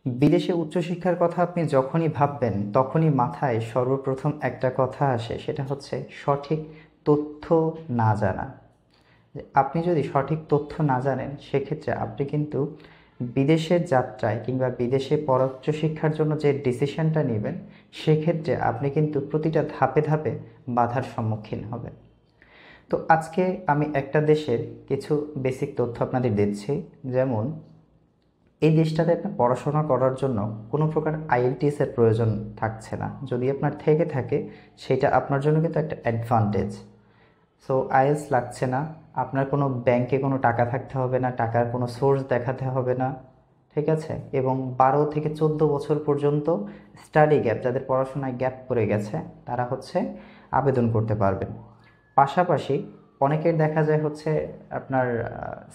বিদেশে উচ্চশিক্ষার কথা আপনি যখনই ভাববেন তখনই মাথায় সর্বপ্রথম একটা কথা আসে, সেটা হচ্ছে সঠিক তথ্য না জানা। যে আপনি যদি সঠিক তথ্য না জানেন সেক্ষেত্রে আপনি কিন্তু বিদেশের যাত্রায় কিংবা বিদেশে পরোচ্চ শিক্ষার জন্য যে ডিসিশনটা নেবেন সেক্ষেত্রে আপনি কিন্তু প্রতিটা ধাপে ধাপে বাধার সম্মুখীন হবেন। তো আজকে আমি একটা দেশের কিছু বেসিক তথ্য আপনাদের দিচ্ছি। যেমন, এই দেশটাতে আপনার পড়াশোনা করার জন্য কোনো প্রকার আইএলটিএস এর প্রয়োজন থাকছে না। যদি আপনার থেকে থাকে সেটা আপনার জন্য কিন্তু একটা অ্যাডভান্টেজ। সো আইএলটিএস লাগছে না, আপনার কোনো ব্যাংকে কোনো টাকা থাকতে হবে না, টাকার কোনো সোর্স দেখাতে হবে না, ঠিক আছে? এবং 12 থেকে 14 বছর পর্যন্ত স্টাডি গ্যাপ, যাদের পড়াশোনায় গ্যাপ পড়ে গেছে তারা হচ্ছে আবেদন করতে পারবেন। পাশাপাশি অনেকের দেখা যায় হচ্ছে আপনার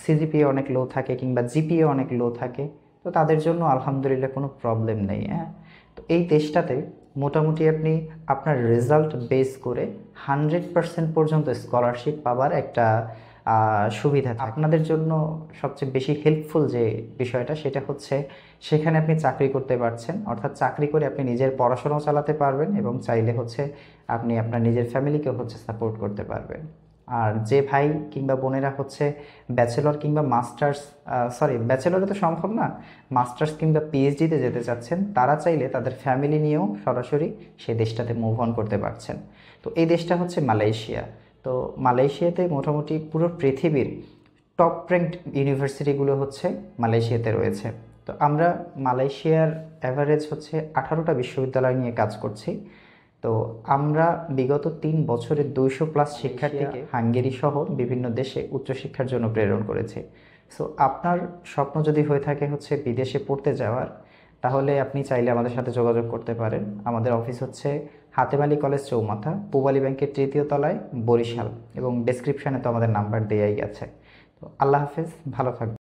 সিজিপিএ অনেক লো থাকে কিংবা জিপিএ অনেক লো থাকে, তো তাদের জন্য আলহামদুলিল্লাহ কোনো প্রবলেম নেই। হ্যাঁ, তো এই দেশটাতে মোটামুটি আপনি আপনার রেজাল্ট বেস করে 100% পর্যন্ত স্কলারশিপ পাওয়ার একটা সুবিধা থাকে। আপনাদের জন্য সবচেয়ে বেশি হেল্পফুল যে বিষয়টা সেটা হচ্ছে সেখানে আপনি চাকরি করতে পারছেন, অর্থাৎ চাকরি করে আপনি নিজের পড়াশোনাও চালাতে পারবেন এবং চাইলে হচ্ছে আপনি আপনার নিজের ফ্যামিলিকেও হচ্ছে সাপোর্ট করতে পারবেন। আর যে ভাই কিংবা বোনেরা হচ্ছে ব্যাচেলর কিংবা মাস্টার্স, সরি ব্যাচেলরে তো সম্ভব না, মাস্টার্স কিংবা পিএইচডিতে যেতে চাচ্ছেন, তারা চাইলে তাদের ফ্যামিলি নিয়েও সরাসরি সেই দেশটাতে মুভ অন করতে পারছেন। তো এই দেশটা হচ্ছে মালয়েশিয়া। তো মালয়েশিয়াতে মোটামুটি পুরো পৃথিবীর টপ র্যাঙ্কড ইউনিভার্সিটিগুলো হচ্ছে মালয়েশিয়াতে রয়েছে। তো আমরা মালয়েশিয়ার অ্যাভারেজ হচ্ছে 18টা বিশ্ববিদ্যালয় নিয়ে কাজ করছি। তো আমরা বিগত 3 বছরে 200+ শিক্ষার্থীকে হাঙ্গেরি সহ বিভিন্ন দেশে উচ্চশিক্ষার জন্য প্রেরণ করেছি। সো আপনার স্বপ্ন যদি হয়ে থাকে হচ্ছে বিদেশে পড়তে যাওয়ার, তাহলে আপনি চাইলে আমাদের সাথে যোগাযোগ করতে পারেন। আমাদের অফিস হচ্ছে হাতেম আলী কলেজ চৌমাথা, পূবালী ব্যাংকের 3য় তলায়, বরিশাল, এবং ডেসক্রিপশানে তো আমাদের নাম্বার দেয়াই গেছে। তো আল্লাহ হাফেজ, ভালো থাকবেন।